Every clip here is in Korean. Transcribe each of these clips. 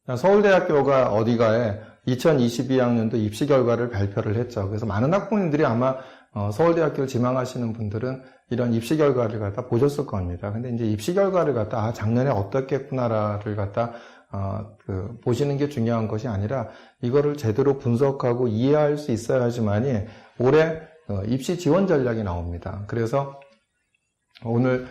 서울대학교가 어디가에 2022학년도 입시 결과를 발표를 했죠. 그래서 많은 학부모님들이 아마 서울대학교를 지망하시는 분들은 이런 입시 결과를 갖다 보셨을 겁니다. 근데 이제 입시 결과를 갖다 작년에 어떻겠구나를 갖다 보시는 게 중요한 것이 아니라 이거를 제대로 분석하고 이해할 수 있어야지만이 올해 입시 지원 전략이 나옵니다. 그래서 오늘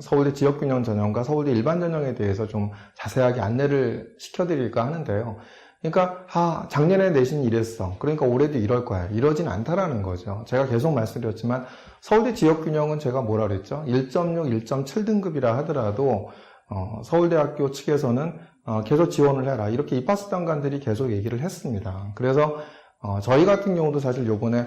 서울대 지역균형 전형과 서울대 일반 전형에 대해서 좀 자세하게 안내를 시켜드릴까 하는데요. 그러니까 작년에 내신이 이랬어. 그러니까 올해도 이럴 거야. 이러진 않다라는 거죠. 제가 계속 말씀드렸지만 서울대 지역균형은 제가 뭐라 그랬죠? 1.6, 1.7등급이라 하더라도 서울대학교 측에서는 계속 지원을 해라. 이렇게 입학수 단관들이 계속 얘기를 했습니다. 그래서 저희 같은 경우도 사실 요번에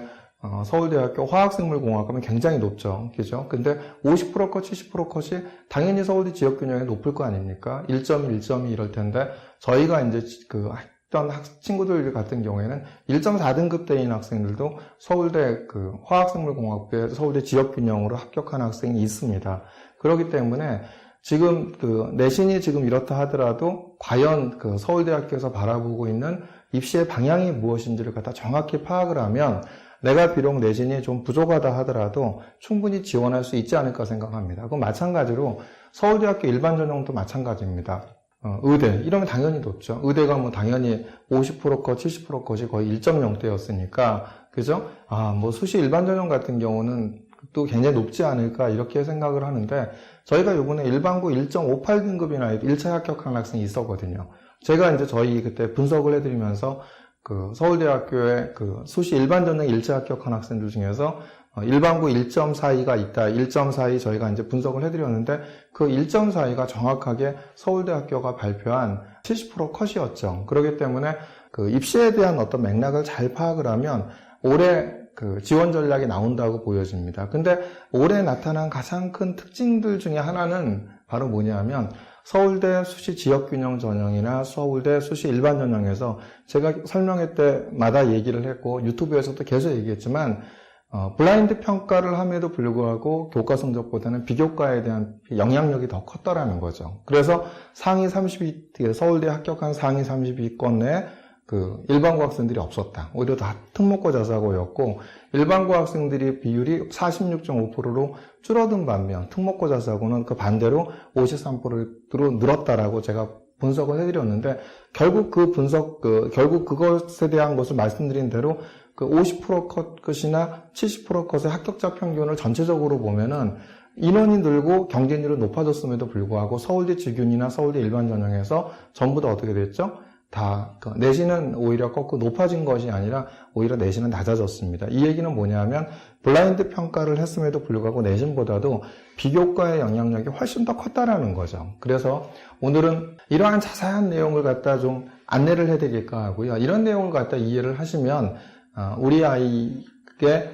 서울대학교 화학생물공학과는 굉장히 높죠. 그죠? 근데 50% 컷, 70% 컷이 당연히 서울대 지역균형이 높을 거 아닙니까? 1.1, 1.2 이럴 텐데 저희가 이제 했던 친구들 같은 경우에는 1.4등급 대인 학생들도 서울대 화학생물공학부에 서울대 지역균형으로 합격한 학생이 있습니다. 그렇기 때문에 지금 내신이 지금 이렇다 하더라도 과연 서울대학교에서 바라보고 있는 입시의 방향이 무엇인지를 갖다 정확히 파악을 하면 내가 비록 내신이 좀 부족하다 하더라도 충분히 지원할 수 있지 않을까 생각합니다. 그럼 마찬가지로 서울대학교 일반 전형도 마찬가지입니다. 의대 이러면 당연히 높죠. 의대가 당연히 50% 컷, 70% 컷이 거의 1.0대였으니까 그죠? 수시 일반 전형 같은 경우는 또 굉장히 높지 않을까 이렇게 생각을 하는데 저희가 이번에 일반고 1.58등급이나 1차 합격한 학생이 있었거든요. 제가 이제 저희 그때 분석을 해드리면서 서울대학교의 수시 일반 전형 1차 합격한 학생들 중에서 일반고 1.42가 있다. 1.42 저희가 이제 분석을 해드렸는데 그 1.42가 정확하게 서울대학교가 발표한 70% 컷이었죠. 그렇기 때문에 입시에 대한 어떤 맥락을 잘 파악을 하면 올해 지원 전략이 나온다고 보여집니다. 근데 올해 나타난 가장 큰 특징들 중에 하나는 바로 뭐냐면 서울대 수시 지역균형 전형이나 서울대 수시 일반 전형에서 제가 설명회 때마다 얘기를 했고 유튜브에서도 계속 얘기했지만 블라인드 평가를 함에도 불구하고 교과 성적보다는 비교과에 대한 영향력이 더 컸다라는 거죠. 그래서 상위 30위, 서울대 합격한 상위 30위권 내에 일반고 학생들이 없었다. 오히려 다 특목고 자사고였고 일반고 학생들이 비율이 46.5%로 줄어든 반면 특목고 자사고는 그 반대로 53%로 늘었다라고 제가 분석을 해드렸는데 결국 결국 그것에 대한 것을 말씀드린 대로 50% 컷이나 70% 컷의 합격자 평균을 전체적으로 보면은 인원이 늘고 경쟁률이 높아졌음에도 불구하고 서울대 지균이나 서울대 일반 전형에서 전부 다 어떻게 됐죠? 내신은 오히려 꺾고 높아진 것이 아니라 오히려 내신은 낮아졌습니다. 이 얘기는 뭐냐면 블라인드 평가를 했음에도 불구하고 내신보다도 비교과의 영향력이 훨씬 더 컸다라는 거죠. 그래서 오늘은 이러한 자세한 내용을 갖다 좀 안내를 해드릴까 하고요. 이런 내용을 갖다 이해를 하시면 우리 아이에게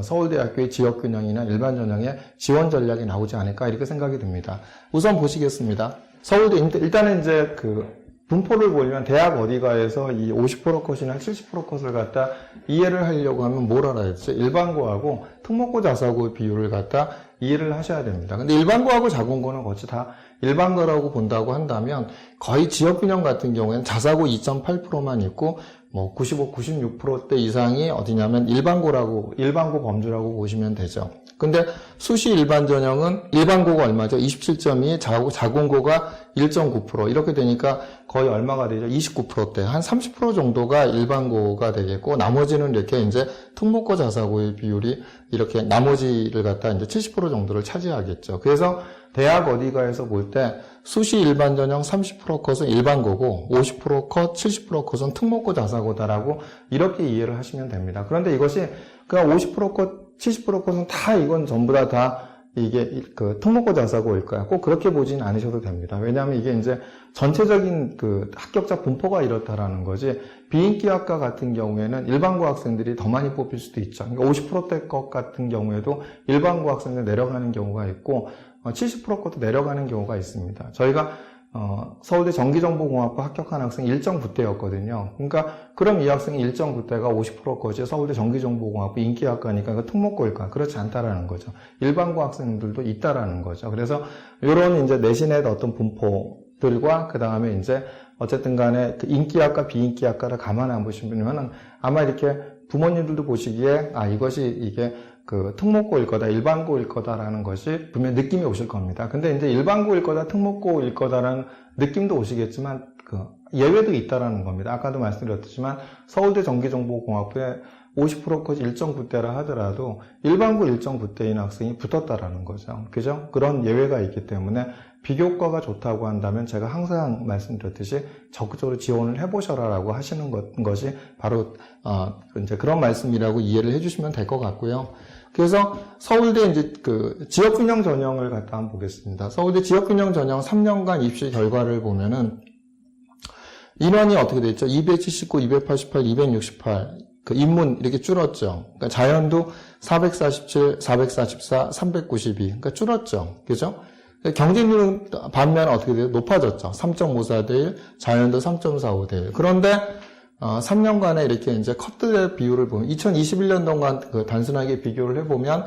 서울대학교의 지역균형이나 일반 전형의 지원 전략이 나오지 않을까 이렇게 생각이 듭니다. 우선 보시겠습니다. 서울대 일단은 이제 분포를 보면 대학 어디가에서 이 50% 컷이나 70% 컷을 갖다 이해를 하려고 하면 뭘 알아야 되죠? 일반고하고 특목고 자사고 비율을 갖다 이해를 하셔야 됩니다. 근데 일반고하고 자공고는 거치 다 일반고라고 본다고 한다면 거의 지역균형 같은 경우에는 자사고 2.8%만 있고 95, 96%대 이상이 어디냐면 일반고 범주라고 보시면 되죠. 근데 수시 일반 전형은 일반고가 얼마죠? 27.2, 자공고가 1.9%. 이렇게 되니까 거의 얼마가 되죠? 29%대. 한 30% 정도가 일반고가 되겠고, 나머지는 이렇게 이제 특목고 자사고의 비율이 이렇게 나머지를 갖다 이제 70% 정도를 차지하겠죠. 그래서 대학 어디가에서 볼 때 수시 일반 전형 30% 컷은 일반고고 50% 컷, 70% 컷은 특목고 자사고다라고 이렇게 이해를 하시면 됩니다. 그런데 이것이 그냥 50% 컷, 70% 컷은 다 이건 전부 다 이게 특목고 자사고일까요? 꼭 그렇게 보진 않으셔도 됩니다. 왜냐하면 이게 이제 전체적인 합격자 분포가 이렇다라는 거지, 비인기학과 같은 경우에는 일반고 학생들이 더 많이 뽑힐 수도 있죠. 그러니까 50%대 것 같은 경우에도 일반고 학생들 내려가는 경우가 있고, 70% 것도 내려가는 경우가 있습니다. 저희가 서울대 전기정보공학과 합격한 학생이 1.9대였거든요. 그러니까 그럼 이 학생이 1.9대가 50% 것이 서울대 전기정보공학부 인기학과니까 그 특목고일까? 그렇지 않다라는 거죠. 일반고 학생들도 있다라는 거죠. 그래서 이런 이제 내신의 어떤 분포들과 그 다음에 이제 어쨌든 간에 그 인기학과 비인기학과를 가만 안 보시면은 아마 이렇게 부모님들도 보시기에 이것이 이게 그 특목고일 거다, 일반고일 거다라는 것이 분명 느낌이 오실 겁니다. 근데 이제 일반고일 거다, 특목고일 거다라는 느낌도 오시겠지만 그 예외도 있다라는 겁니다. 아까도 말씀드렸지만 서울대 전기정보공학부에 50%까지 1.9대라 하더라도 일반고 1.9대인 학생이 붙었다라는 거죠. 그죠? 그런 예외가 있기 때문에 비교과가 좋다고 한다면 제가 항상 말씀드렸듯이 적극적으로 지원을 해보셔라라고 하시는 것이 바로 이제 그런 말씀이라고 이해를 해주시면 될 것 같고요. 그래서 서울대 이제 그 지역균형 전형을 갖다 한번 보겠습니다. 서울대 지역균형 전형 3년간 입시 결과를 보면은 인원이 어떻게 됐죠? 279, 288, 268. 그 인문 이렇게 줄었죠. 그러니까 자연도 447, 444, 392. 그러니까 줄었죠. 그죠? 경쟁률은 반면 어떻게 돼요? 높아졌죠. 3.54대 1, 자연도 3.45대 1. 그런데 3년간에 이렇게 이제 컷들의 비율을 보면 2021년도간 그 단순하게 비교를 해보면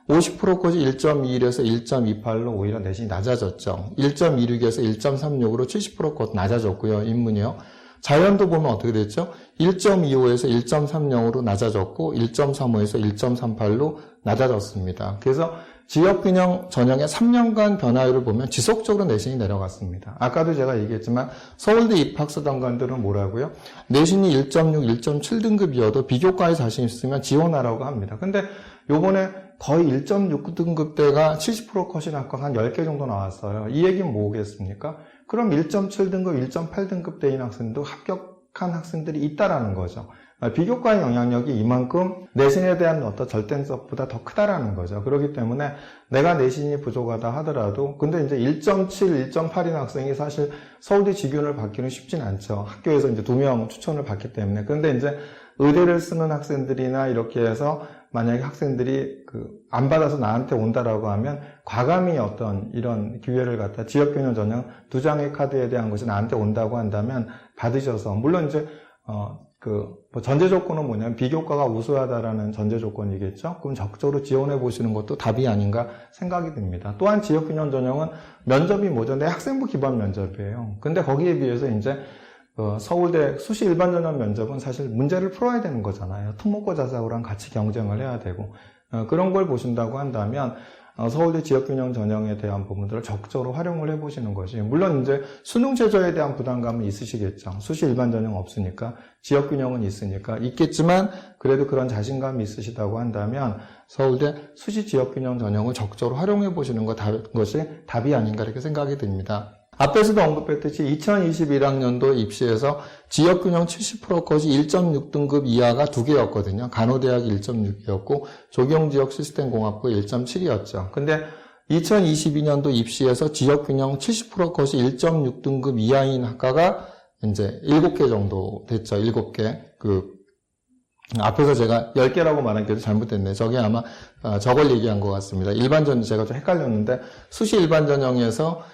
50%까지 1.21에서 1.28로 오히려 내신이 낮아졌죠. 1.26에서 1.36으로 70%컷 낮아졌고요. 인문이요. 자연도 보면 어떻게 됐죠? 1.25에서 1.30으로 낮아졌고 1.35에서 1.38로 낮아졌습니다. 그래서 지역균형 전형의 3년간 변화율을 보면 지속적으로 내신이 내려갔습니다. 아까도 제가 얘기했지만 서울대 입학사 단관들은 뭐라고요? 내신이 1.6, 1.7등급이어도 비교과에 자신 있으면 지원하라고 합니다. 근데 요번에 거의 1.6등급대가 70% 컷인 학과가 한 10개 정도 나왔어요. 이 얘기는 뭐겠습니까? 그럼 1.7등급, 1.8등급대인 학생도 합격한 학생들이 있다라는 거죠. 비교과의 영향력이 이만큼 내신에 대한 어떤 절대성보다 더 크다라는 거죠. 그렇기 때문에 내가 내신이 부족하다 하더라도 근데 이제 1.7, 1.8인 학생이 사실 서울대 직윤을 받기는 쉽진 않죠. 학교에서 이제 2명 추천을 받기 때문에. 근데 이제 의대를 쓰는 학생들이나 이렇게 해서 만약에 학생들이 안 받아서 나한테 온다라고 하면 과감히 어떤 이런 기회를 갖다 지역균형 전형 2장의 카드에 대한 것이 나한테 온다고 한다면 받으셔서 물론 이제 뭐 전제 조건은 뭐냐면 비교과가 우수하다라는 전제 조건이겠죠. 그럼 적극적으로 지원해 보시는 것도 답이 아닌가 생각이 듭니다. 또한 지역균형 전형은 면접이 뭐죠? 내 학생부 기반 면접이에요. 근데 거기에 비해서 이제 서울대 수시 일반 전형 면접은 사실 문제를 풀어야 되는 거잖아요. 특목고 자사고랑 같이 경쟁을 해야 되고 그런 걸 보신다고 한다면 서울대 지역균형 전형에 대한 부분들을 적극적으로 활용을 해보시는 것이 물론 이제 수능 최저에 대한 부담감은 있으시겠죠. 수시 일반 전형 없으니까 지역균형은 있으니까 있겠지만 그래도 그런 자신감이 있으시다고 한다면 서울대 수시 지역균형 전형을 적극적으로 활용해 보시는 것이 답이 아닌가 이렇게 생각이 듭니다. 앞에서도 언급했듯이 2021학년도 입시에서 지역균형 70%컷이 1.6등급 이하가 2개였거든요. 간호대학이 1.6이었고 조경지역 시스템공학부 1.7이었죠. 근데 2022년도 입시에서 지역균형 70%컷이 1.6등급 이하인 학과가 이제 7개 정도 됐죠. 7개. 앞에서 제가 10개라고 말한 게 잘못됐네. 저게 아마 저걸 얘기한 것 같습니다. 일반전 제가 좀 헷갈렸는데 수시 일반전형에서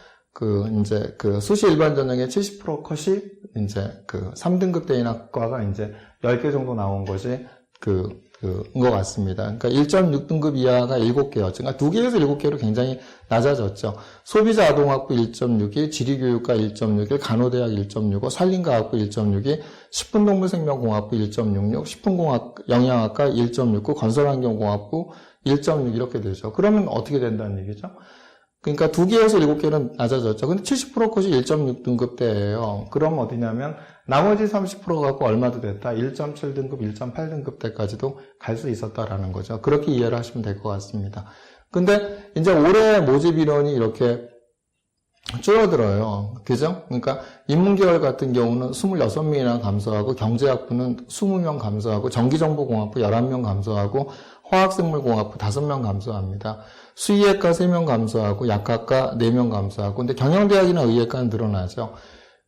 수시 일반 전형의 70% 컷이 이제 3등급 대인 학과가 이제 10개 정도 나온 것이 것 같습니다. 그러니까 1.6등급 이하가 7개였죠. 그러니까 2개에서 7개로 굉장히 낮아졌죠. 소비자 아동학부 1.61, 지리교육과 1.61, 간호대학 1.65, 산림과학부 1.62, 식품동물생명공학부 1.66, 식품공학, 영양학과 1.69, 건설환경공학부 1.6 이렇게 되죠. 그러면 어떻게 된다는 얘기죠? 그러니까 2개에서 7개는 낮아졌죠. 근데 70% 컷이 1.6등급대예요. 그럼 어디냐면 나머지 30% 갖고 얼마도 됐다. 1.7등급, 1.8등급 대까지도 갈 수 있었다라는 거죠. 그렇게 이해를 하시면 될 것 같습니다. 근데 이제 올해 모집 인원이 이렇게 줄어들어요. 그죠? 그러니까 인문계열 같은 경우는 26명이나 감소하고 경제학부는 20명 감소하고 전기정보공학부 11명 감소하고 화학생물공학부 5명 감소합니다. 수의학과 3명 감소하고 약학과 4명 감소하고 근데 경영대학이나 의예과는 늘어나죠.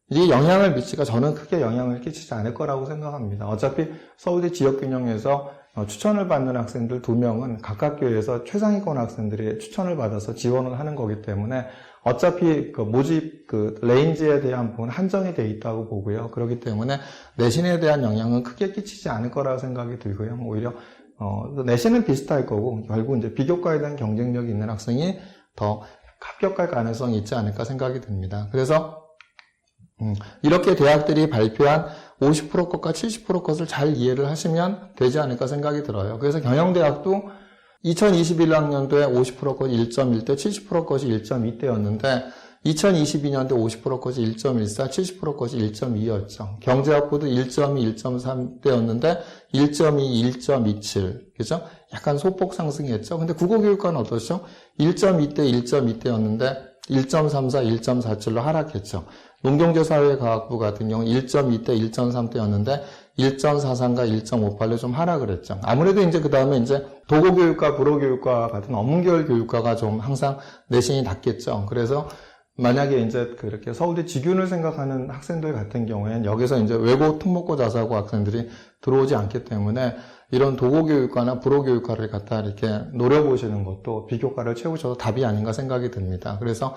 이게 영향을 미치가 저는 크게 영향을 끼치지 않을 거라고 생각합니다. 어차피 서울대 지역균형에서 추천을 받는 학생들 2명은 각 학교에서 최상위권 학생들이 추천을 받아서 지원을 하는 거기 때문에 어차피 모집 레인지에 대한 부분은 한정이 돼 있다고 보고요. 그렇기 때문에 내신에 대한 영향은 크게 끼치지 않을 거라고 생각이 들고요. 오히려 내신은 비슷할 거고 결국 이제 비교과에 대한 경쟁력이 있는 학생이 더 합격할 가능성이 있지 않을까 생각이 듭니다. 그래서 이렇게 대학들이 발표한 50% 것과 70% 것을 잘 이해를 하시면 되지 않을까 생각이 들어요. 그래서 경영대학도 2021학년도에 50% 것이 1.1대, 70% 것이 1.2대였는데 2022년도에 50% 것이 1.14, 70% 것이 1.2였죠. 경제학부도 1.2, 1.3대였는데 1.2, 1.27. 그죠? 약간 소폭 상승했죠. 근데 국어교육과는 어떻죠? 1.2대, 1.2대였는데 1.34, 1.47로 하락했죠. 농경제사회과학부 같은 경우는 1.2대, 1.3대였는데 1.43과 1.58로 좀 하락을 했죠. 아무래도 이제 그 다음에 이제 도고교육과 불어교육과 같은 업문계열 교육과가 좀 항상 내신이 낮겠죠. 그래서 만약에 이제 그렇게 서울대 직윤을 생각하는 학생들 같은 경우에는 여기서 이제 외고 특목고 자사고 학생들이 들어오지 않기 때문에 이런 도고교육과나 불어교육과를 갖다 이렇게 노려보시는 것도 비교과를 채우셔도 답이 아닌가 생각이 듭니다. 그래서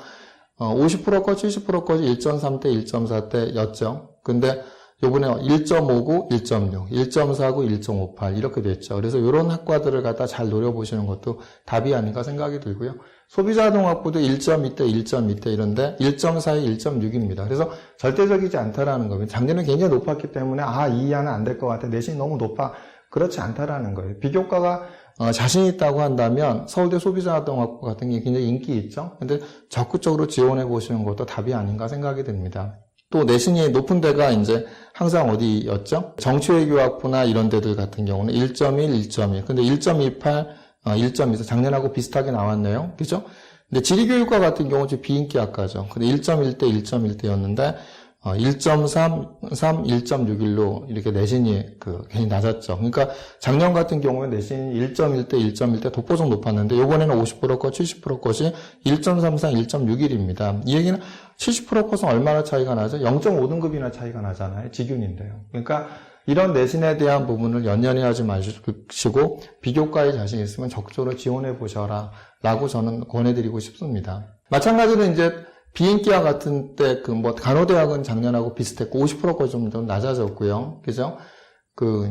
50% 거, 70% 것이 1.3대, 1.4대였죠. 근데 요번에 1.59, 1.6, 1.49, 1.58 이렇게 됐죠. 그래서 이런 학과들을 갖다 잘 노려보시는 것도 답이 아닌가 생각이 들고요. 소비자동학부도 1.2대, 1.2대 이런데 1.42, 1.6입니다. 그래서 절대적이지 않다라는 겁니다. 작년에 굉장히 높았기 때문에 이 이하는 안 될 것 같아. 내신이 너무 높아. 그렇지 않다라는 거예요. 비교과가 자신 있다고 한다면 서울대 소비자동학부 같은 게 굉장히 인기 있죠. 근데 적극적으로 지원해 보시는 것도 답이 아닌가 생각이 듭니다. 또 내신이 높은 데가 이제 항상 어디였죠? 정치외교학부나 이런 데들 같은 경우는 1.1, 1.2. 근데 1.28, 1.24 작년하고 비슷하게 나왔네요. 그죠? 근데 지리교육과 같은 경우는 비인기 학과죠. 근데 1.1대, 1.1대였는데 1.3, 1.61로 이렇게 내신이 굉장히 낮았죠. 그러니까 작년 같은 경우에 내신이 1.1대, 1.1대 독보적 높았는데 이번에는 50% 것, 70% 것이 1.33, 1.61입니다. 이 얘기는 70% 것은 얼마나 차이가 나죠? 0.5등급이나 차이가 나잖아요. 직윤인데요. 그러니까 이런 내신에 대한 부분을 연연히 하지 마시고 비교과에 자신 있으면 적극적으로 지원해 보셔라 라고 저는 권해드리고 싶습니다. 마찬가지로 이제 비인기와 같은 때, 간호대학은 작년하고 비슷했고, 50%가 좀 낮아졌고요. 그죠?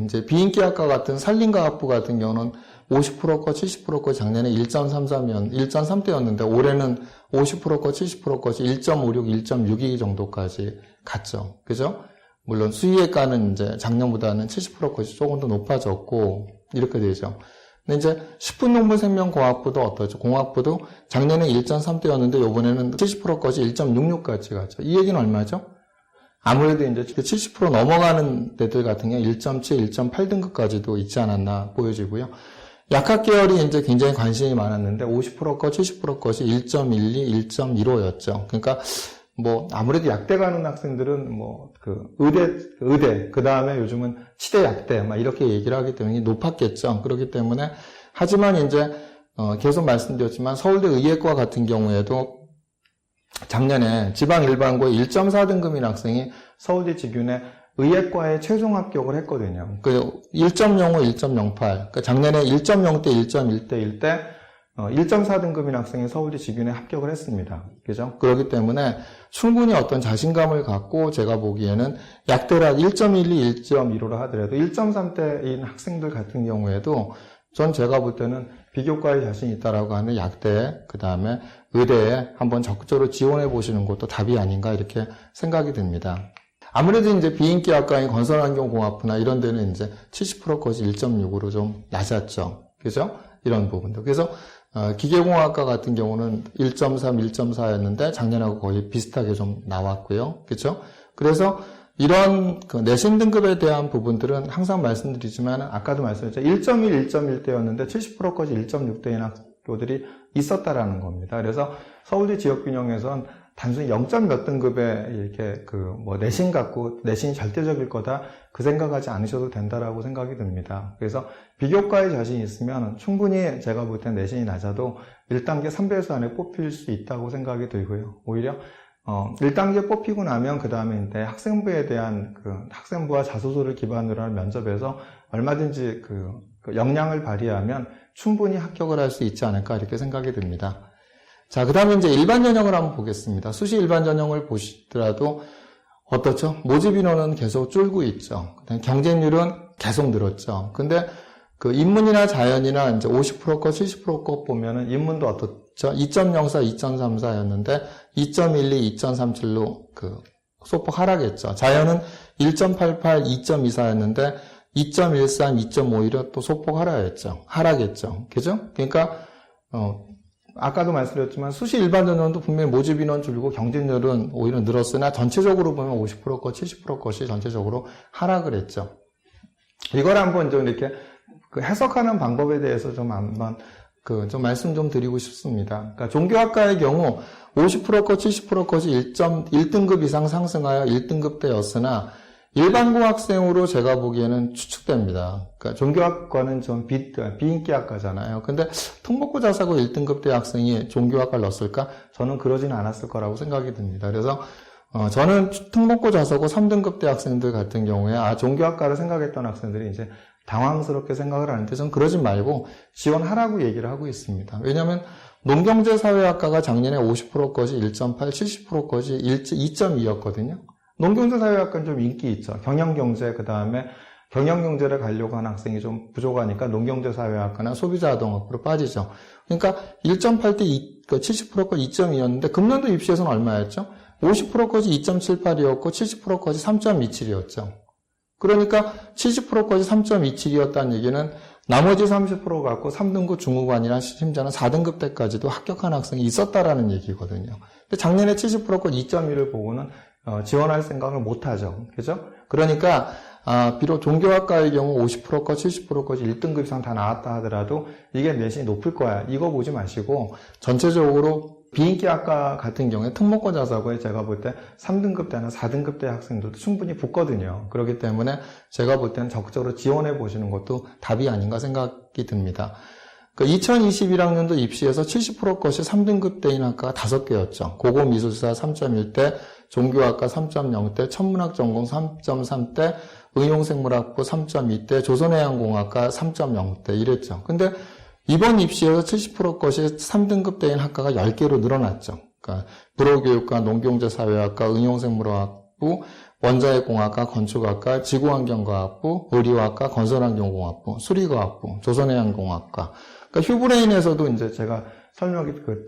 이제 비인기학과 같은 산림과학부 같은 경우는 50%거, 70%거 작년에 1.3대였는데, 올해는 50%거, 70%거지 1.56, 1.62 정도까지 갔죠. 그죠? 물론 수의학과는 이제 작년보다는 70%까지 조금 더 높아졌고, 이렇게 되죠. 근데 이제 식품농물생명공학부도 어떠죠? 공학부도 작년에 1.3대였는데 요번에는 70%까지 1.66까지 갔죠. 이 얘기는 얼마죠? 아무래도 이제 70% 넘어가는 데들 같은 경우 1.7, 1.8등급까지도 있지 않았나 보여지고요. 약학 계열이 이제 굉장히 관심이 많았는데 50%거, 70%까지 1.12, 1.15였죠. 그러니까 아무래도 약대 가는 학생들은 의대, 그 다음에 요즘은 치대 약대, 이렇게 얘기를 하기 때문에 높았겠죠. 그렇기 때문에, 하지만 이제, 계속 말씀드렸지만 서울대 의예과 같은 경우에도 작년에 지방 일반고에 1.4등급인 학생이 서울대 직윤에 의예과에 최종 합격을 했거든요. 1.05, 1.08. 그러니까 작년에 1.0대, 1.1대 1대 1.4등급인 학생이 서울대 직윤에 합격을 했습니다. 그죠? 그렇기 때문에 충분히 어떤 자신감을 갖고 제가 보기에는 약대라 1.12, 1.15라 하더라도 1.3대인 학생들 같은 경우에도 전 제가 볼 때는 비교과에 자신 있다라고 하는 약대, 그 다음에 의대에 한번 적극적으로 지원해 보시는 것도 답이 아닌가 이렇게 생각이 듭니다. 아무래도 이제 비인기 학과인 건설환경공학부나 이런 데는 이제 70%까지 1.6으로 좀 낮았죠. 그죠? 이런 부분도. 그래서 기계공학과 같은 경우는 1.3, 1.4였는데 작년하고 거의 비슷하게 좀 나왔고요. 그렇죠? 그래서 이런 내신 등급에 대한 부분들은 항상 말씀드리지만 아까도 말씀드렸죠. 1.1, 1.1대였는데 70%까지 1.6대인 학교들이 있었다라는 겁니다. 그래서 서울대 지역균형에선 단순히 0몇 등급에 이렇게 내신 갖고 내신이 절대적일 거다 그 생각하지 않으셔도 된다라고 생각이 듭니다. 그래서 비교과에 자신 있으면 충분히 제가 볼 땐 내신이 낮아도 1단계 3배수 안에 뽑힐 수 있다고 생각이 들고요. 오히려 1단계 뽑히고 나면 그 다음에 이제 학생부에 대한 학생부와 자소서를 기반으로 한 면접에서 얼마든지 역량을 발휘하면 충분히 합격을 할 수 있지 않을까 이렇게 생각이 듭니다. 자, 그 다음에 이제 일반 전형을 한번 보겠습니다. 수시 일반 전형을 보시더라도 어떻죠? 모집 인원은 계속 줄고 있죠. 경쟁률은 계속 늘었죠. 근데 인문이나 자연이나 이제 50% 거, 70% 거 보면은 인문도 어떻죠? 2.04, 2.34였는데 2.12, 2.37로 소폭 하락했죠. 자연은 1.88, 2.24였는데 2.13, 2.51은 또 소폭 하락했죠. 그죠? 그러니까 아까도 말씀드렸지만 수시 일반 전년도 분명히 모집 인원 줄고 경쟁률은 오히려 늘었으나 전체적으로 보면 50% 것, 70% 것이 전체적으로 하락을 했죠. 이걸 한번 좀 이렇게 해석하는 방법에 대해서 좀 한번 좀 말씀 좀 드리고 싶습니다. 그러니까 종교학과의 경우 50% 것, 70% 것이 1등급 이상 상승하여 1등급 대였으나 일반고 학생으로 제가 보기에는 추측됩니다. 그러니까 종교학과는 좀 비인기 학과잖아요. 근데 특목고 자사고 1등급 대 학생이 종교학과를 넣었을까? 저는 그러지는 않았을 거라고 생각이 듭니다. 그래서 저는 특목고 자사고 3등급 대 학생들 같은 경우에 종교학과를 생각했던 학생들이 이제 당황스럽게 생각을 하는데 저는 그러지 말고 지원하라고 얘기를 하고 있습니다. 왜냐하면 농경제사회학과가 작년에 50% 것이 1.8, 70% 것이 2.2였거든요. 농경제사회학과는 좀 인기 있죠. 경영경제, 그 다음에 경영경제를 가려고 하는 학생이 좀 부족하니까 농경제사회학과나 소비자아동학부로 빠지죠. 그러니까 1.8 대 70% 것 2.2였는데 금년도 입시에서는 얼마였죠? 50% 것이 2.78이었고 70% 것이 3.27이었죠. 그러니까 70% 것이 3.27이었다는 얘기는 나머지 30% 갖고 3등급 중후반이나 심지어는 4등급 때까지도 합격한 학생이 있었다라는 얘기거든요. 근데 작년에 70% 것 2.1을 보고는 지원할 생각을 못 하죠. 그죠? 그러니까, 비록 종교학과의 경우 50% 것, 70% 것이 1등급 이상 다 나왔다 하더라도 이게 내신이 높을 거야. 이거 보지 마시고 전체적으로 비인기 학과 같은 경우에 특목고 자사고에 제가 볼 때 3등급 대나 4등급 대 학생들도 충분히 붙거든요. 그렇기 때문에 제가 볼 때는 적극적으로 지원해 보시는 것도 답이 아닌가 생각이 듭니다. 2021학년도 입시에서 70% 것이 3등급 대인 학과가 5개였죠. 고고미술사 3.1대, 종교학과 3.0대, 천문학 전공 3.3대, 응용생물학부 3.2대, 조선해양공학과 3.0대 이랬죠. 근데 이번 입시에서 70% 것이 3등급 대인 학과가 10개로 늘어났죠. 그러니까 불어교육과 농경제사회학과, 응용생물학부, 원자핵공학과, 건축학과, 지구환경과학부, 의료학과, 건설환경공학부, 수리과학부, 조선해양공학과. 그러니까 휴브레인에서도 이제 제가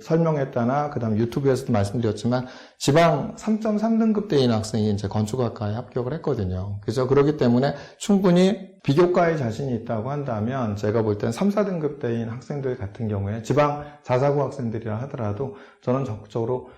설명했다나, 그 다음 유튜브에서도 말씀드렸지만, 지방 3.3등급 대인 학생이 이제 건축학과에 합격을 했거든요. 그래서 그렇기 때문에 충분히 비교과에 자신이 있다고 한다면, 제가 볼 땐 3, 4등급 대인 학생들 같은 경우에 지방 자사고 학생들이라 하더라도 저는 적극적으로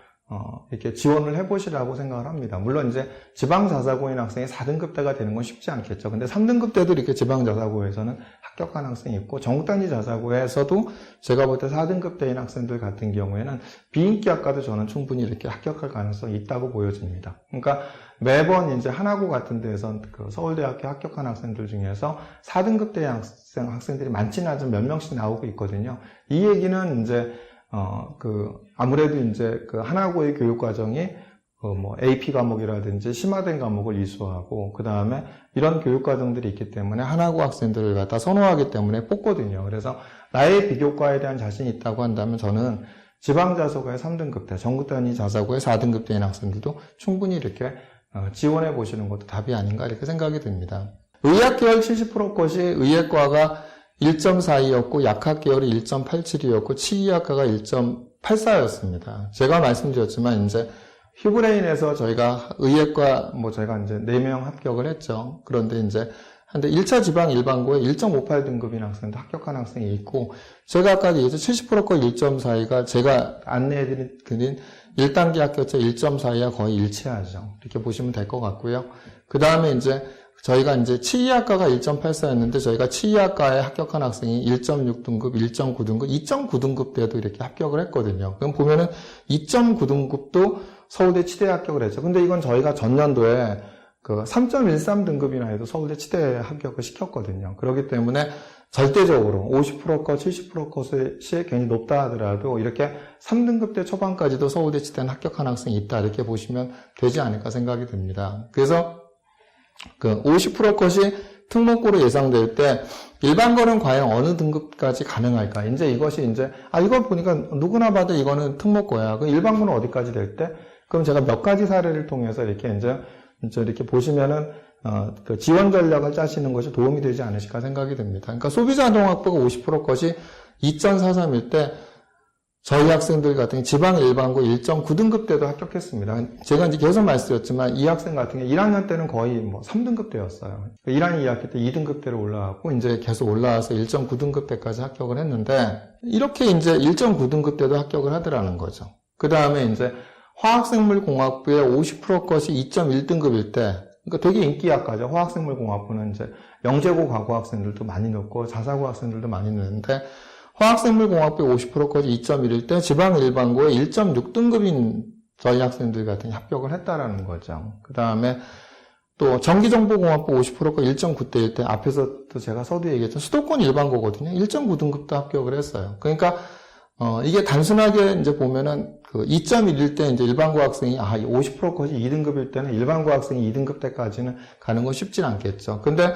이렇게 지원을 해보시라고 생각을 합니다. 물론 이제 지방자사고인 학생이 4등급대가 되는 건 쉽지 않겠죠. 근데 3등급대도 이렇게 지방자사고에서는 합격한 학생이 있고, 전국단위 자사고에서도 제가 볼 때 4등급대인 학생들 같은 경우에는 비인기학과도 저는 충분히 이렇게 합격할 가능성이 있다고 보여집니다. 그러니까 매번 이제 하나고 같은 데에서 서울대학교 합격한 학생들 중에서 4등급대 학생들이 많지는 않지만 몇 명씩 나오고 있거든요. 이 얘기는 이제 아무래도 이제 하나고의 교육 과정이 AP 과목이라든지 심화된 과목을 이수하고, 그 다음에 이런 교육 과정들이 있기 때문에 하나고 학생들을 갖다 선호하기 때문에 뽑거든요. 그래서 나의 비교과에 대한 자신이 있다고 한다면 저는 지방자사고의 3등급대, 전국단위 자사고의 4등급대인 학생들도 충분히 이렇게 지원해 보시는 것도 답이 아닌가 이렇게 생각이 듭니다. 의학계열 70% 것이 의예과가 1.42였고 약학계열이 1.87이었고 치의학과가 1.84였습니다. 제가 말씀드렸지만 이제 휴브레인에서 저희가 의예과 저희가 이제 4명 합격을 했죠. 그런데 이제 한데 1차 지방 일반고에 1.58등급인 학생도 합격한 학생이 있고, 제가 아까 얘기했죠. 70%거 1.42가 제가 안내해드린 1단계 합격자 1.42와 거의 일치하죠. 이렇게 보시면 될 것 같고요. 그 다음에 이제 저희가 이제 치의학과가 1.84였는데 저희가 치의학과에 합격한 학생이 1.6등급, 1.9등급, 2.9등급 때도 이렇게 합격을 했거든요. 그럼 보면은 2.9등급도 서울대 치대에 합격을 했죠. 근데 이건 저희가 전년도에 3.13등급이나 해도 서울대 치대에 합격을 시켰거든요. 그렇기 때문에 절대적으로 50% 것, 70% 것이 괜히 높다 하더라도 이렇게 3등급대 초반까지도 서울대 치대는 합격한 학생이 있다 이렇게 보시면 되지 않을까 생각이 듭니다. 그래서 50% 것이 특목고로 예상될 때 일반고는 과연 어느 등급까지 가능할까? 이제 이것이 이걸 보니까 누구나 봐도 이거는 특목고야. 그럼 일반고는 어디까지 될 때? 그럼 제가 몇 가지 사례를 통해서 이렇게 보시면은 지원 전략을 짜시는 것이 도움이 되지 않으실까 생각이 듭니다. 그러니까 소비자아동학부가 50% 것이 2.43일 때 저희 학생들 같은 경우 지방 일반고 1.9등급 때도 합격했습니다. 제가 이제 계속 말씀드렸지만 이 학생 같은 경우 1학년 때는 거의 뭐 3등급 때였어요. 1학년 2학기 때 2등급 때로 올라왔고 이제 계속 올라와서 1.9등급 때까지 합격을 했는데 이렇게 이제 1.9등급 때도 합격을 하더라는 거죠. 그 다음에 이제 화학생물공학부의 50% 것이 2.1등급일 때, 그러니까 되게 인기학과죠. 화학생물공학부는 이제 영재고 가고 학생들도 많이 넣고 자사고 학생들도 많이 넣는데 화학생물공학부의 50% 것이 2.1일 때 지방 일반고에 1.6등급인 저희 학생들 같은 합격을 했다라는 거죠. 그 다음에 또 전기정보공학부 50%가 1.9대일 때 앞에서 또 제가 서두에 얘기했죠. 수도권 일반고거든요. 1.9등급도 합격을 했어요. 그러니까 이게 단순하게 이제 보면은 그 2.1일 때 이제 일반고 학생이 50% 것이 2등급일 때는 일반고 학생이 2등급 때까지는 가는 건 쉽진 않겠죠. 근데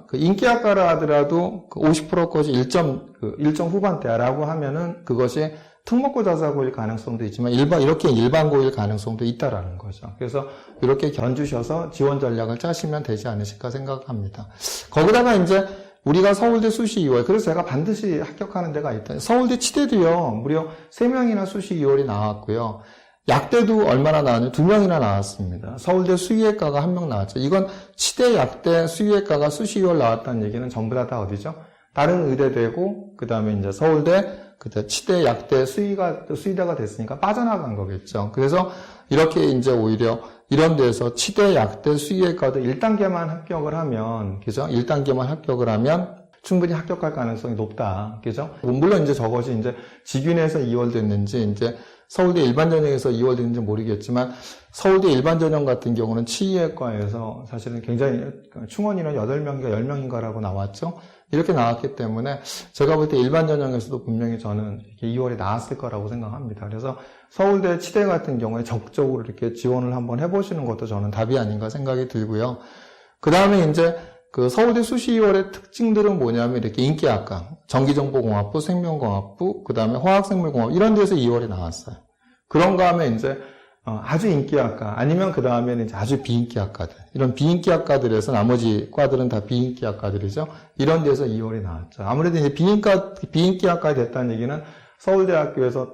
그 인기학과라 하더라도 그 50% 것이 1점 후반대라고 하면은 그것이 특목고 자사고일 가능성도 있지만 이렇게 일반고일 가능성도 있다라는 거죠. 그래서 이렇게 견주셔서 지원 전략을 짜시면 되지 않으실까 생각합니다. 거기다가 이제 우리가 서울대 수시 2월, 그래서 제가 반드시 합격하는 데가 있다. 서울대 치대도요, 무려 3명이나 수시 2월이 나왔고요. 약대도 얼마나 나왔냐? 2명이나 나왔습니다. 서울대 수의학과가 1명 나왔죠. 이건 치대, 약대, 수의학과가 수시 2월 나왔다는 얘기는 전부 다 어디죠? 다른 의대되고, 그 다음에 이제 서울대, 그때 치대, 약대, 수의대가 됐으니까 빠져나간 거겠죠. 그래서 이렇게 이제 오히려 이런 데서 치대, 약대, 수의학과도 1단계만 합격을 하면, 그죠? 1단계만 합격을 하면 충분히 합격할 가능성이 높다. 그죠? 물론 이제 저것이 이제 직윤에서 2월 됐는지, 이제 서울대 일반전형에서 2월 됐는지 모르겠지만, 서울대 일반전형 같은 경우는 치의학과에서 사실은 굉장히 충원인원 8명인가 10명인가라고 나왔죠? 이렇게 나왔기 때문에 제가 볼 때 일반전형에서도 분명히 저는 이렇게 2월에 나왔을 거라고 생각합니다. 그래서 서울대 치대 같은 경우에 적극적으로 이렇게 지원을 한번 해보시는 것도 저는 답이 아닌가 생각이 들고요. 그 다음에 이제 그 서울대 수시 2월의 특징들은 뭐냐면 이렇게 인기학과, 전기정보공학부, 생명공학부, 그 다음에 화학생물공학 이런 데서 2월이 나왔어요. 그런가 하면 이제 아주 인기학과 아니면 그 다음에는 이제 아주 비인기학과들 이런 비인기학과들에서 나머지 과들은 다 비인기학과들이죠. 이런 데서 2월이 나왔죠. 아무래도 이제 비인기학과가 됐다는 얘기는 서울대학교에서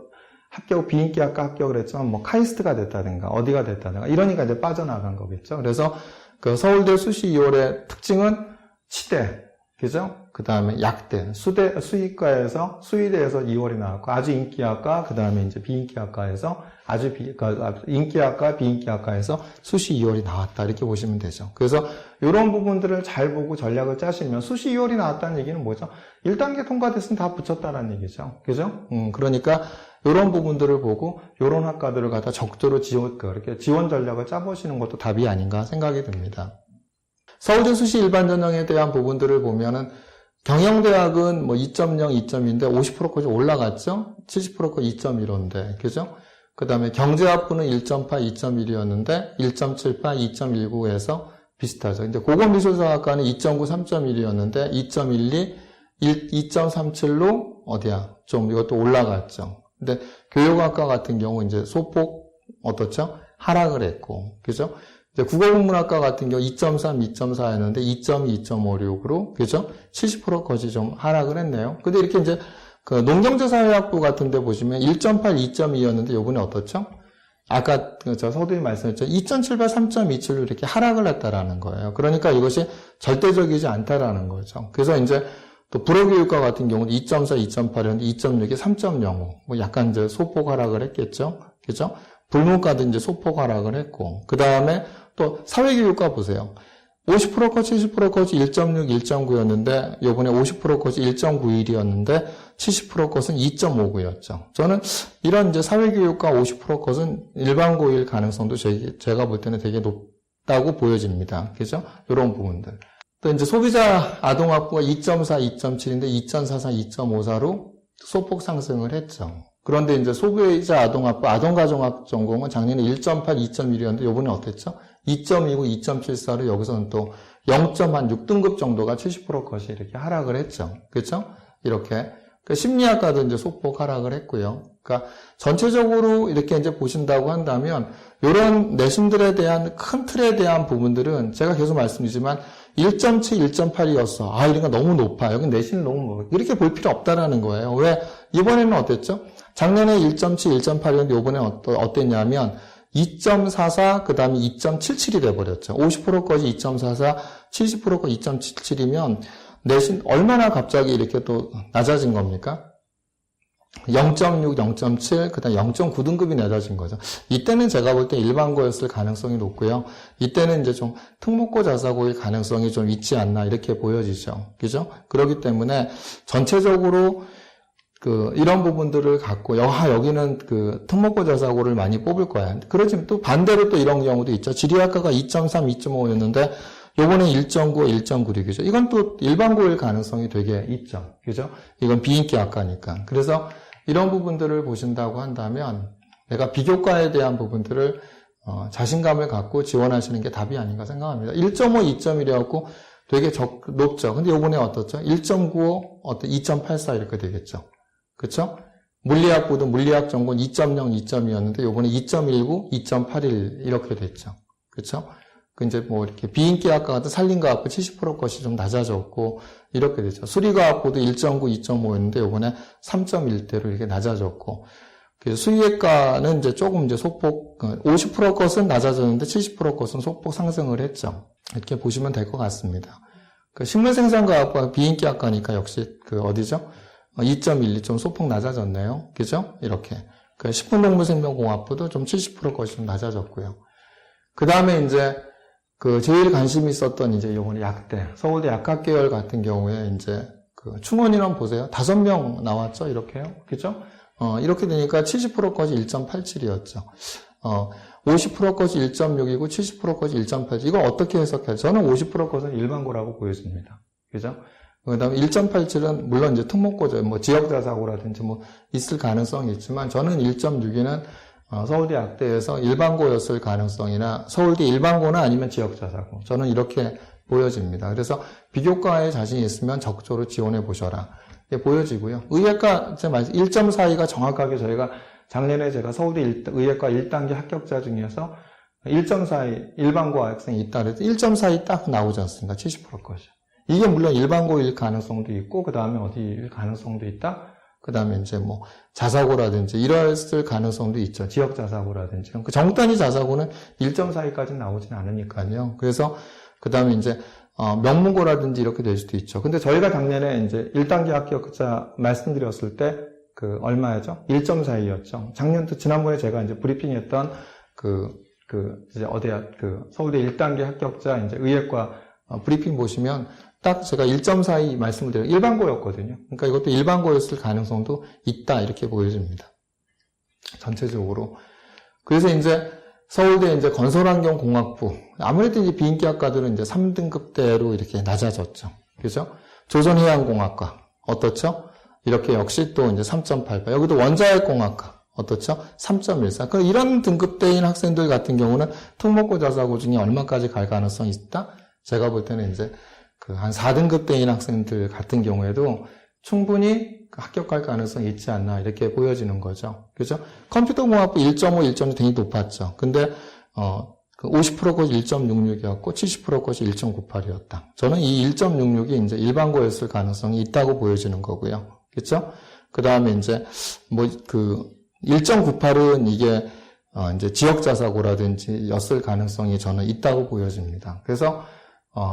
비인기학과 합격을 했지만 뭐 카이스트가 됐다든가 어디가 됐다든가 이러니까 이제 빠져나간 거겠죠. 그래서 그 서울대 수시 2월의 특징은 치대, 그죠? 그 다음에 약대, 수의과에서, 수의대에서 2월이 나왔고, 아주 인기학과, 그 다음에 이제 비인기학과에서, 인기학과, 비인기학과에서 수시 2월이 나왔다. 이렇게 보시면 되죠. 그래서 이런 부분들을 잘 보고 전략을 짜시면 수시 2월이 나왔다는 얘기는 뭐죠? 1단계 통과됐으면 다 붙였다는 얘기죠. 그죠? 그러니까 이런 부분들을 보고 이런 학과들을 갖다 적절히 이렇게 지원 전략을 짜보시는 것도 답이 아닌가 생각이 듭니다. 서울대 수시 일반전형에 대한 부분들을 보면은 경영대학은 뭐 2.0, 2.2인데 50%까지 올라갔죠? 70%까지 2.15인데, 그죠? 그 다음에 경제학부는 1.8, 2.1이었는데 1.78, 2.19에서 비슷하죠. 근데 고고미술사학과는 2.9, 3.1이었는데 2.12, 2.37로 어디야? 좀 이것도 올라갔죠. 근데 교육학과 같은 경우 이제 소폭 어떻죠? 하락을 했고, 그죠? 이제 국어국문학과 같은 경우 2.3, 2.4였는데 2.2, 2.56으로, 그죠? 70%까지 좀 하락을 했네요. 근데 이렇게 이제 그 농경제사회학부 같은 데 보시면 1.8, 2.2였는데 요번에 어떻죠? 아까 저 서두에 말씀했죠. 2.78, 3.27로 이렇게 하락을 했다라는 거예요. 그러니까 이것이 절대적이지 않다라는 거죠. 그래서 이제 또 불어교육과 같은 경우는 2.4, 2.8이었는데 2.6이 3.05. 뭐 약간 이제 소폭 하락을 했겠죠. 그죠? 불문과도 이제 소폭 하락을 했고. 그 다음에 또 사회교육과 보세요. 50% 컷, 70% 컷이 1.6, 1.9였는데 요번에 50% 컷이 1.91이었는데 70% 컷은 2.59였죠. 저는 이런 이제 사회교육과 50% 컷은 일반고일 가능성도 제가 볼 때는 되게 높다고 보여집니다. 그죠? 이런 부분들. 또 이제 소비자 아동학부가 2.4, 2.7인데 2.44, 2.54로 소폭 상승을 했죠. 그런데 이제 소비자 아동학부, 아동가정학 전공은 작년에 1.8, 2.1이었는데 요번에 어땠죠? 2.29, 2.74로 여기서는 또 0.6등급 정도가 70% 것이 이렇게 하락을 했죠. 그렇죠? 이렇게. 그 심리학과도 이제 소폭 하락을 했고요. 그러니까 전체적으로 이렇게 이제 보신다고 한다면 이런 내신들에 대한 큰 틀에 대한 부분들은 제가 계속 말씀드리지만 1.7, 1.8이었어. 아, 이런 거 너무 높아. 여기 내신은 너무 높아. 이렇게 볼 필요 없다라는 거예요. 왜? 이번에는 어땠죠? 작년에 1.7, 1.8이었는데 이번에 어땠냐면 2.44, 그 다음에 2.77이 돼버렸죠. 50%까지 2.44, 70%까지 2.77이면 내신 얼마나 갑자기 이렇게 또 낮아진 겁니까? 0.6, 0.7, 그 다음 0.9등급이 낮아진 거죠. 이때는 제가 볼 때 일반고였을 가능성이 높고요. 이때는 이제 좀 특목고 자사고일 가능성이 좀 있지 않나 이렇게 보여지죠. 그죠? 그렇기 때문에 전체적으로 이런 부분들을 갖고, 여기는 특목고 자사고를 많이 뽑을 거야. 그렇지만 또 반대로 또 이런 경우도 있죠. 지리학과가 2.3, 2.5였는데, 요번에 1.9, 1.96이죠. 이건 또 일반고일 가능성이 되게 있죠. 그죠? 이건 비인기 학과니까. 그래서 이런 부분들을 보신다고 한다면, 내가 비교과에 대한 부분들을, 자신감을 갖고 지원하시는 게 답이 아닌가 생각합니다. 1.5, 2.1이었고 되게 높죠. 근데 요번에 어떻죠? 1.95, 2.84 이렇게 되겠죠. 그렇죠? 물리학부도 물리학 전공 2.0, 2.2였는데 요번에 2.19, 2.81 이렇게 됐죠. 그렇죠? 이제 뭐 이렇게 비인기학과 같은 산림과학부 70% 것이 좀 낮아졌고 이렇게 되죠. 수리과학부도 1.9, 2.5였는데 요번에 3.1대로 이렇게 낮아졌고 그래서 수의학과는 이제 조금 이제 소폭 50% 것은 낮아졌는데 70% 것은 소폭 상승을 했죠. 이렇게 보시면 될 것 같습니다. 식물생산과학과 비인기학과니까 역시 어디죠? 2.12 좀 소폭 낮아졌네요. 그죠? 이렇게. 식품동물생명공학부도 좀 70% 것이 좀 낮아졌고요. 그 다음에 이제 제일 관심이 있었던 이제 요번에 약대, 서울대 약학계열 같은 경우에 이제 충원 인원 보세요. 5명 나왔죠? 이렇게요. 그죠? 이렇게 되니까 70% 것이 1.87이었죠. 50% 것이 1.6이고 70% 것이 1.8. 이걸 어떻게 해석해요? 저는 50% 것은 일반고라고 보여집니다. 그죠? 그 다음에 1.87은 물론 이제 특목고죠. 뭐 지역자사고라든지 뭐 있을 가능성이 있지만 저는 1.6위는 서울대 약대에서 일반고였을 가능성이나 서울대 일반고나 아니면 지역자사고. 저는 이렇게 보여집니다. 그래서 비교과에 자신이 있으면 적극적으로 지원해 보셔라. 이게 보여지고요. 의예과 1.42가 정확하게 저희가 작년에 제가 서울대 의예과 1단계 합격자 중에서 1.42 일반고 학생이 있다 그래서 1.42 딱 나오지 않습니까? 70% 것이. 이게 물론 일반고일 가능성도 있고, 그 다음에 어디일 가능성도 있다? 그 다음에 이제 뭐, 자사고라든지 이랬을 가능성도 있죠. 지역 자사고라든지. 정단위 자사고는 1.42까지 나오진 않으니까요. 그래서, 그 다음에 이제, 명문고라든지 이렇게 될 수도 있죠. 근데 저희가 작년에 이제 1단계 합격자 말씀드렸을 때, 얼마였죠? 1.42였죠. 지난번에 제가 이제 브리핑했던 이제 서울대 1단계 합격자 이제 의예과 브리핑 보시면 딱 제가 1.42 말씀을 드려요. 일반고였거든요. 그러니까 이것도 일반고였을 가능성도 있다 이렇게 보여집니다. 전체적으로. 그래서 이제 서울대 이제 건설환경공학부 아무래도 이제 비인기학과들은 이제 3등급대로 이렇게 낮아졌죠. 그죠? 조선해양공학과 어떻죠? 이렇게 역시 또 이제 3.88. 여기도 원자핵공학과 어떻죠? 3.14. 그럼 이런 등급대인 학생들 같은 경우는 특목고 자사고 중에 얼마까지 갈 가능성이 있다? 제가 볼 때는 이제 한 4등급대인 학생들 같은 경우에도 충분히 합격할 가능성이 있지 않나 이렇게 보여지는 거죠. 그죠? 컴퓨터공학부 1.5, 1.6 되게 높았죠. 근데 50% 것이 1.66이었고 70% 것이 1.98이었다. 저는 이 1.66이 이제 일반고였을 가능성이 있다고 보여지는 거고요. 그렇죠? 그 다음에 이제 1.98은 이게 이제 지역자사고라든지 였을 가능성이 저는 있다고 보여집니다. 그래서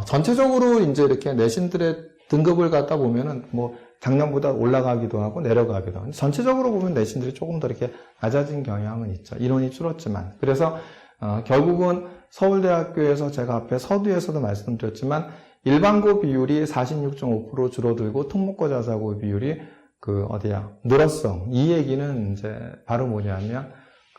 전체적으로 이제 이렇게 내신들의 등급을 갖다 보면은 뭐 작년보다 올라가기도 하고 내려가기도 하고 전체적으로 보면 내신들이 조금 더 이렇게 낮아진 경향은 있죠. 인원이 줄었지만. 그래서 결국은 서울대학교에서 제가 앞에 서두에서도 말씀드렸지만 일반고 비율이 46.5% 줄어들고 특목고 자사고 비율이 늘었어. 이 얘기는 이제 바로 뭐냐면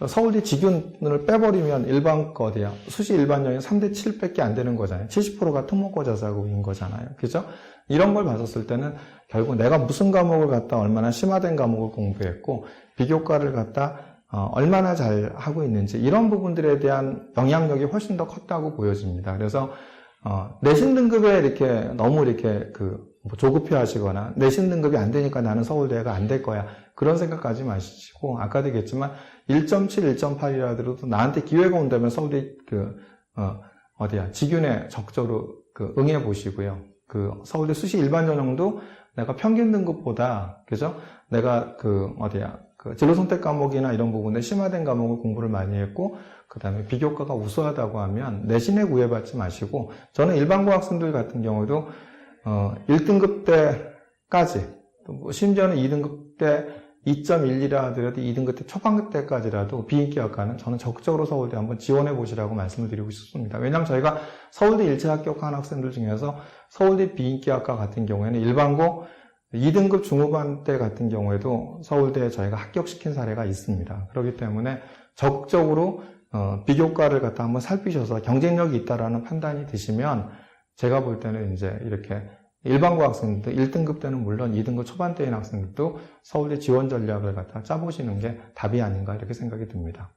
서울대 직윤을 빼버리면 일반고 수시 일반형이 3대 7밖에 안 되는 거잖아요. 70%가 특목고 자사고인 거잖아요. 그죠? 이런 걸 봤었을 때는 결국 내가 무슨 과목을 갖다 얼마나 심화된 과목을 공부했고 비교과를 갖다 얼마나 잘 하고 있는지 이런 부분들에 대한 영향력이 훨씬 더 컸다고 보여집니다. 그래서 내신 등급에 이렇게 너무 이렇게 조급해 하시거나 내신 등급이 안 되니까 나는 서울대가 안 될 거야. 그런 생각하지 마시고 아까도 얘기했지만 1.7, 1.8이라도 나한테 기회가 온다면 서울대 직윤에 적극적으로 응해 보시고요. 서울대 수시 일반 전형도 내가 평균 등급보다, 그죠? 내가 진로 선택 과목이나 이런 부분에 심화된 과목을 공부를 많이 했고, 그 다음에 비교과가 우수하다고 하면 내신에 구애받지 마시고, 저는 일반고 학생들 같은 경우도, 1등급 때까지, 심지어는 2등급 때 2.11이라 하더라도 2등급 때 초반급 때까지라도 비인기 학과는 저는 적극적으로 서울대 한번 지원해 보시라고 말씀을 드리고 싶습니다. 왜냐하면 저희가 서울대 일체 합격한 학생들 중에서 서울대 비인기 학과 같은 경우에는 일반고 2등급 중후반 때 같은 경우에도 서울대에 저희가 합격시킨 사례가 있습니다. 그렇기 때문에 적극적으로 비교과를 갖다 한번 살피셔서 경쟁력이 있다라는 판단이 드시면 제가 볼 때는 이제 이렇게 일반고 학생들도 1등급 때는 물론 2등급 초반대인 학생들도 서울대 지원 전략을 갖다 짜보시는 게 답이 아닌가 이렇게 생각이 듭니다.